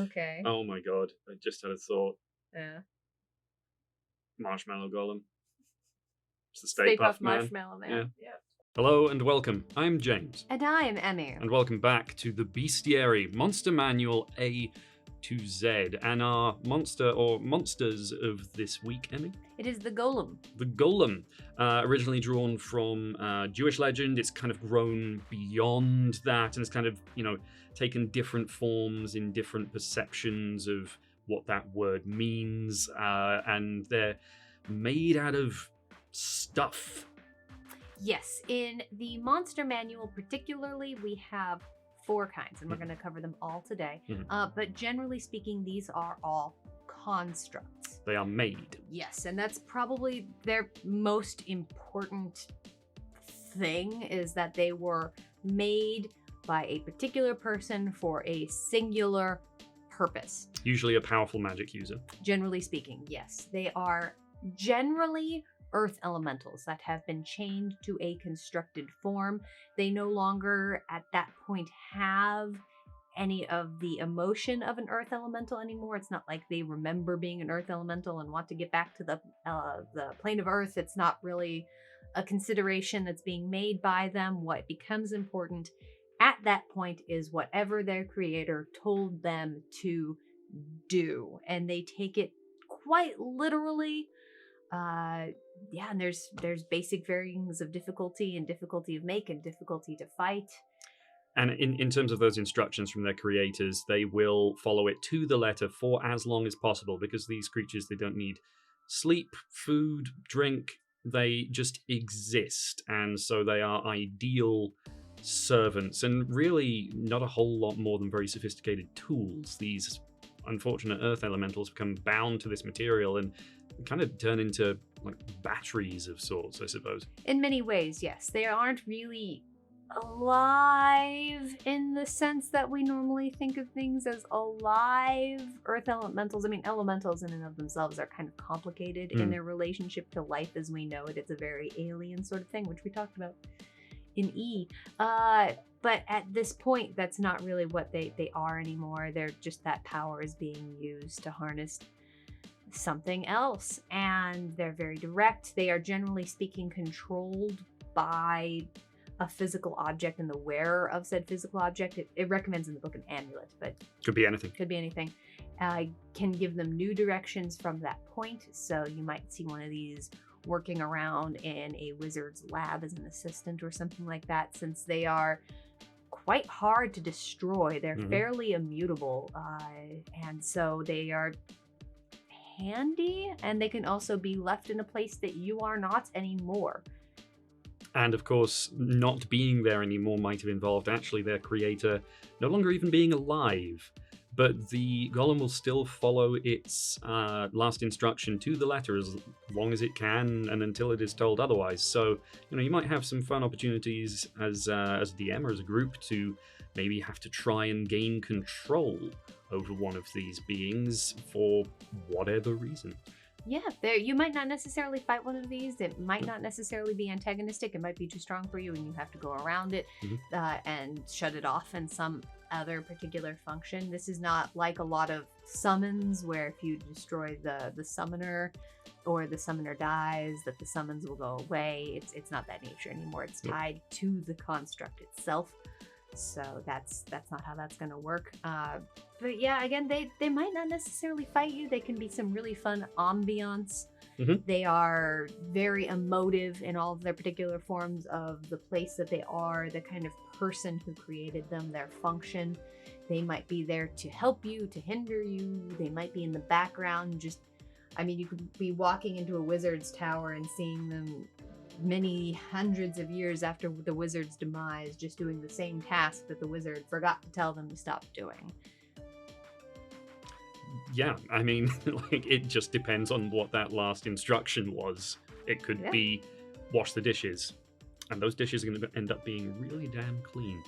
Okay. Oh my god, I just had a thought. Yeah. Marshmallow Golem. It's the Stay Puft Puft Man. Marshmallow Man. Yeah. Hello and welcome. I'm James. And I am Emme. And welcome back to the Bestiary Monster Manual A to Z. And our monster or monsters of this week, Emmy? It is the Golem. The Golem. Originally drawn from Jewish legend. It's kind of grown beyond that and it's kind of, taken different forms in different perceptions of what that word means. And they're made out of stuff. Yes, in the Monster Manual particularly, we have 4 kinds, and we're going to cover them all today. But generally speaking, these are all constructs. They are made. Yes, and that's probably their most important thing, is that they were made by a particular person for a singular purpose. Usually a powerful magic user. Generally speaking, yes. They are generally earth elementals that have been chained to a constructed form. They no longer at that point have any of the emotion of an earth elemental anymore. It's not like they remember being an earth elemental and want to get back to the plane of earth. It's not really a consideration that's being made by them. What becomes important at that point is whatever their creator told them to do, and they take it quite literally. And there's basic varyings of difficulty and difficulty of make and difficulty to fight. And in terms of those instructions from their creators, they will follow it to the letter for as long as possible, because these creatures, they don't need sleep, food, drink. They just exist, and so they are ideal servants, and really not a whole lot more than very sophisticated tools. These unfortunate earth elementals become bound to this material and kind of turn into like batteries of sorts, I suppose. In many ways, yes. They aren't really alive in the sense that we normally think of things as alive. Earth elementals, elementals in and of themselves are kind of complicated in their relationship to life as we know it. It's a very alien sort of thing, which we talked about in E. But at this point, that's not really what they are anymore. They're just, that power is being used to harness something else, and they're very direct. They are generally speaking controlled by a physical object and the wearer of said physical object. It recommends in the book an amulet, but could be anything. Can give them new directions from that point. So you might see one of these working around in a wizard's lab as an assistant or something like that, since they are quite hard to destroy. They're fairly immutable, and so they are handy, and they can also be left in a place that you are not anymore. And of course, not being there anymore might have involved actually their creator no longer even being alive. But the Golem will still follow its last instruction to the letter as long as it can and until it is told otherwise. So, you might have some fun opportunities as a DM or as a group to maybe have to try and gain control over one of these beings for whatever reason. Yeah, you might not necessarily fight one of these. It might not necessarily be antagonistic. It might be too strong for you and you have to go around it and shut it off in some other particular function. This is not like a lot of summons where if you destroy the summoner or the summoner dies, that the summons will go away. It's not that nature anymore. It's tied to the construct itself. So that's not how that's going to work. But yeah, again, they might not necessarily fight you. They can be some really fun ambiance. They are very emotive in all of their particular forms of the place that they are, the kind of person who created them, their function. They might be there to help you, to hinder you. They might be in the background. You could be walking into a wizard's tower and seeing them many hundreds of years after the wizard's demise, just doing the same task that the wizard forgot to tell them to stop doing. Yeah, it just depends on what that last instruction was. It could be wash the dishes, and those dishes are going to end up being really damn clean.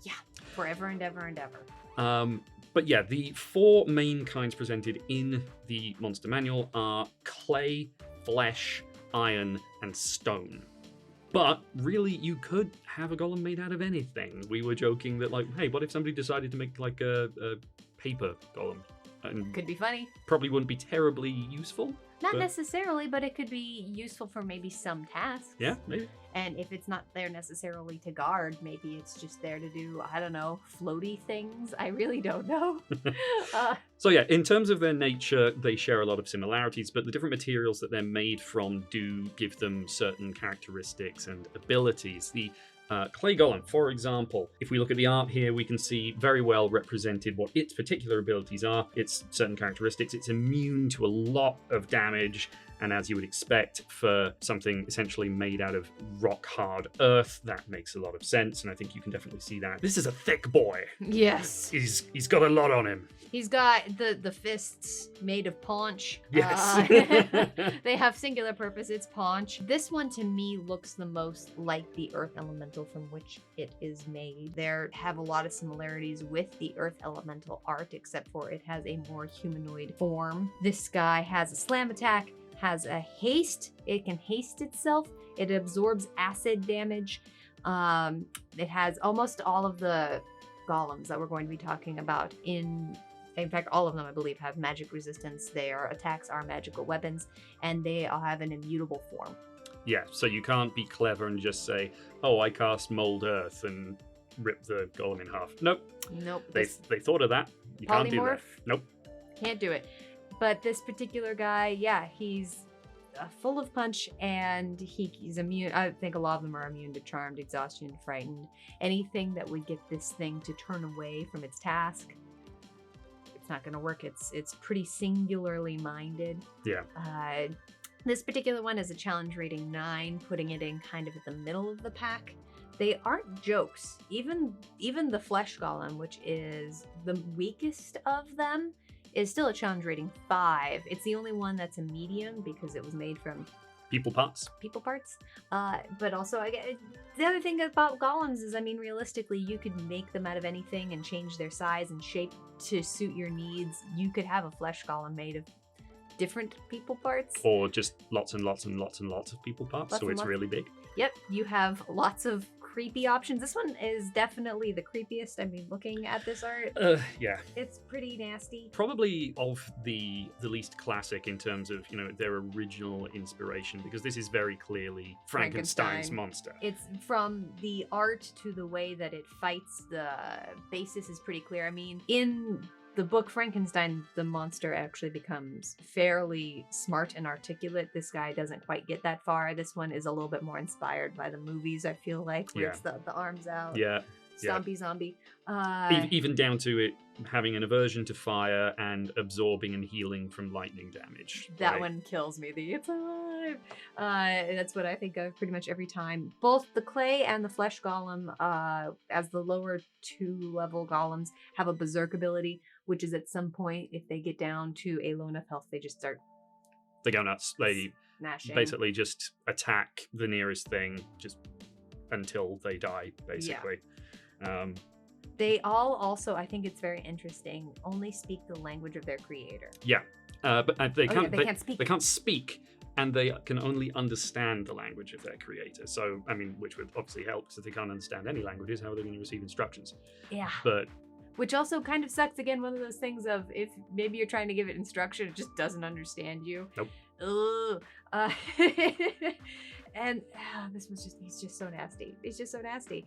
Yeah, forever and ever and ever. But yeah, the 4 main kinds presented in the Monster Manual are clay, flesh, iron, and stone. But really, you could have a golem made out of anything. We were joking that, hey, what if somebody decided to make a paper golem. And Could be funny. probably wouldn't be terribly useful. Not but- necessarily, but it could be useful for maybe some tasks. Yeah, maybe. And if it's not there necessarily to guard, maybe it's just there to do, I don't know, floaty things. I really don't know. So yeah, in terms of their nature, they share a lot of similarities, but the different materials that they're made from do give them certain characteristics and abilities. The clay golem, for example, if we look at the art here, we can see very well represented what its particular abilities are, its certain characteristics. It's immune to a lot of damage, and as you would expect for something essentially made out of rock-hard earth, that makes a lot of sense, and I think you can definitely see that. This is a thick boy. Yes. He's got a lot on him. He's got the fists made of paunch. Yes. They have singular purpose. It's paunch. This one to me looks the most like the earth elemental from which it is made. There have a lot of similarities with the earth elemental art, except for it has a more humanoid form. This guy has a slam attack, has a haste. It can haste itself. It absorbs acid damage. It has almost all of the golems that we're going to be talking about in fact, all of them, I believe, have magic resistance. Their attacks are magical weapons, and they all have an immutable form. Yeah, so you can't be clever and just say, oh, I cast Mold Earth and rip the golem in half. Nope. Nope. They thought of that. You can't do that. Polymorph? Nope. Can't do it. But this particular guy, yeah, he's full of punch, and he's immune. I think a lot of them are immune to charmed, exhaustion, frightened. Anything that would get this thing to turn away from its task, it's not going to work. It's pretty singularly minded. Yeah. This particular one is a challenge rating 9, putting it in kind of at the middle of the pack. They aren't jokes. Even the flesh golem, which is the weakest of them, is still a challenge rating 5. It's the only one that's a medium because it was made from People parts. But also, the other thing about golems is, I mean, realistically, you could make them out of anything and change their size and shape to suit your needs. You could have a flesh golem made of different people parts. Or just lots and lots and lots and lots of people parts, so it's really big. Yep, you have lots of creepy options. This one is definitely the creepiest. I mean, looking at this art, yeah, it's pretty nasty. Probably of the least classic in terms of, you know, their original inspiration, because this is very clearly Frankenstein's monster. It's from the art to the way that it fights. The basis is pretty clear. I mean, in the book Frankenstein, the monster actually becomes fairly smart and articulate. This guy doesn't quite get that far. This one is a little bit more inspired by the movies, I feel like, where it's the arms out. Yeah. Stompy zombie. Even down to it having an aversion to fire and absorbing and healing from lightning damage. That one kills me. It's alive. That's what I think of pretty much every time. Both the clay and the flesh golem, as the lower 2-level golems, have a berserk ability, which is at some point, if they get down to a low enough health, they just start... They go nuts. They smashing. Basically just attack the nearest thing just until they die, basically. Yeah. They all also, I think it's very interesting, only speak the language of their creator. Yeah, but they can't speak. They can't speak, and they can only understand the language of their creator. So, I mean, which would obviously help, because if they can't understand any languages, how are they going to receive instructions? Yeah. But which also kind of sucks. Again, one of those things of, if maybe you're trying to give it instruction, it just doesn't understand you. Nope. Ugh. And this was he's just so nasty. He's just so nasty.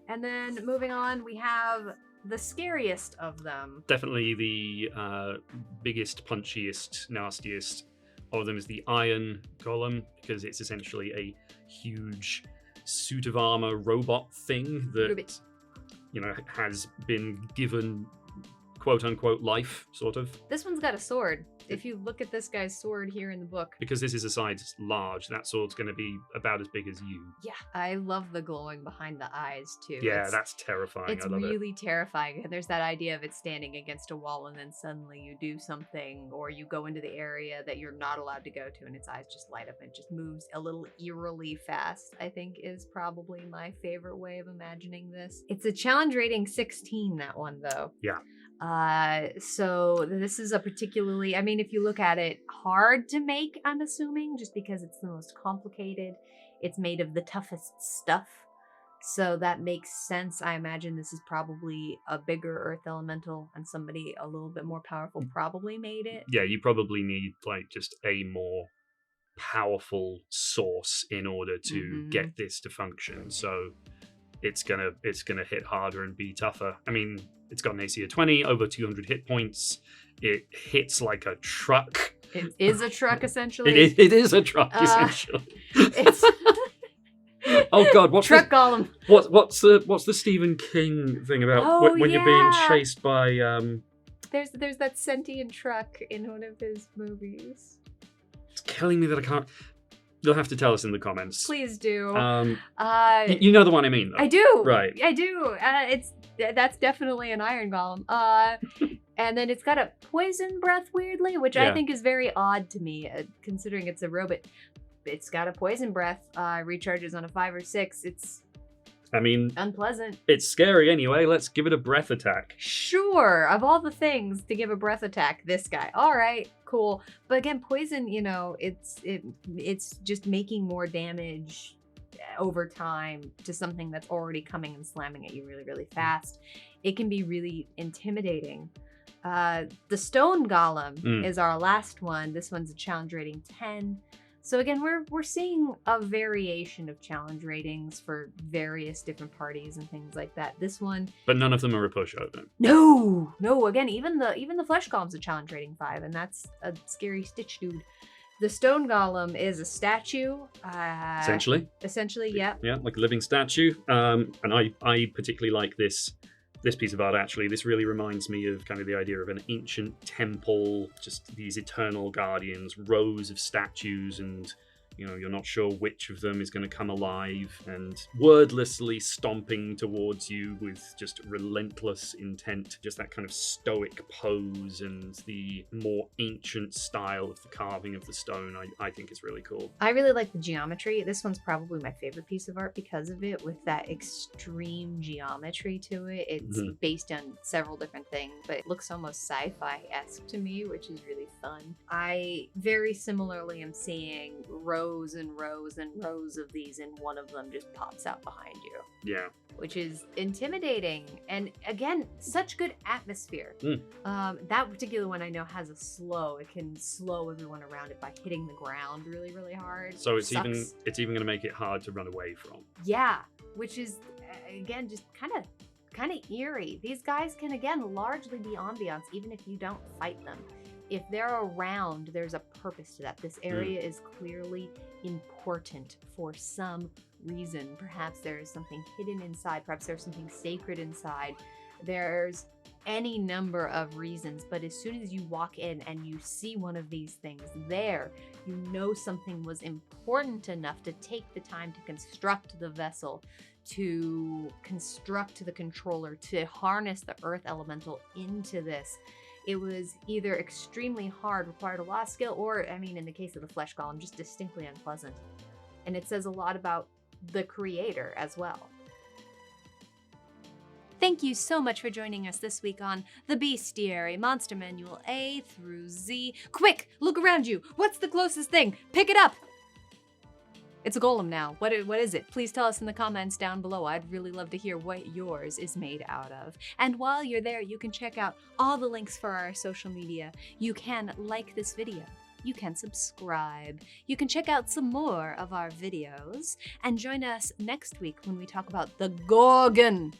And then moving on, we have the scariest of them. Definitely the biggest, punchiest, nastiest of them is the Iron Golem, because it's essentially a huge suit of armor robot thing that, you know, has been given quote-unquote life, sort of. This one's got a sword. If you look at this guy's sword here in the book. Because this is a size large, that sword's going to be about as big as you. Yeah, I love the glowing behind the eyes, too. Yeah, that's terrifying. It's really terrifying. And there's that idea of it standing against a wall, and then suddenly you do something, or you go into the area that you're not allowed to go to, and its eyes just light up and it just moves a little eerily fast, I think is probably my favorite way of imagining this. It's a challenge rating 16, that one, though. Yeah. So this is a particularly, I mean, if you look at it, hard to make, I'm assuming, just because it's the most complicated. It's made of the toughest stuff. So that makes sense. I imagine this is probably a bigger earth elemental, and somebody a little bit more powerful probably made it. Yeah, you probably need like just a more powerful source in order to get this to function. So it's gonna hit harder and be tougher. I mean, it's got an AC of 20, over 200 hit points. It hits like a truck. It is a truck, essentially. It is a truck, essentially. It's oh God, what's truck golem? What's the Stephen King thing about when you're being chased by? There's that sentient truck in one of his movies. It's killing me that I can't. You'll have to tell us in the comments. Please do. You know the one I mean, though. I do. Right. I do. That's definitely an iron golem. And then it's got a poison breath, weirdly, which I think is very odd to me, considering it's a robot. It's got a poison breath. Recharges on a 5 or 6. It's unpleasant. It's scary anyway. Let's give it a breath attack. Sure. Of all the things to give a breath attack, this guy. All right, cool. But again, poison, it's just making more damage over time to something that's already coming and slamming at you really, really fast. It can be really intimidating. The stone golem is our last one. This one's a challenge rating 10. So again, we're seeing a variation of challenge ratings for various different parties and things like that. This one, but none of them are a pushover. No. Again, even the flesh golem's a challenge rating 5, and that's a scary Stitch dude. The stone golem is a statue. Essentially, yeah. Yeah, like a living statue. And I particularly like this piece of art, actually. This really reminds me of kind of the idea of an ancient temple, just these eternal guardians, rows of statues, and you're not sure which of them is going to come alive, and wordlessly stomping towards you with just relentless intent. Just that kind of stoic pose and the more ancient style of the carving of the stone, I think is really cool. I really like the geometry. This one's probably my favorite piece of art because of it, with that extreme geometry to it. It's based on several different things, but it looks almost sci-fi-esque to me, which is really fun. I very similarly am seeing rows and rows and rows of these, and one of them just pops out behind you. Yeah. Which is intimidating. And again, such good atmosphere. That particular one I know has a slow. It can slow everyone around it by hitting the ground really, really hard. So it's even going to make it hard to run away from. Yeah, which is again just kind of eerie. These guys can again largely be ambiance, even if you don't fight them. If they're around, there's a purpose to that. This area is clearly important for some reason. Perhaps there is something hidden inside. Perhaps there's something sacred inside. There's any number of reasons. But as soon as you walk in and you see one of these things there, you know something was important enough to take the time to construct the vessel, to construct the controller, to harness the earth elemental into this. It was either extremely hard, required a lot of skill, or, in the case of the flesh golem, just distinctly unpleasant. And it says a lot about the creator as well. Thank you so much for joining us this week on The Bestiary, Monster Manual A through Z. Quick, look around you. What's the closest thing? Pick it up. It's a golem now. What is it? Please tell us in the comments down below. I'd really love to hear what yours is made out of. And while you're there, you can check out all the links for our social media. You can like this video. You can subscribe. You can check out some more of our videos. And join us next week when we talk about the Gorgon.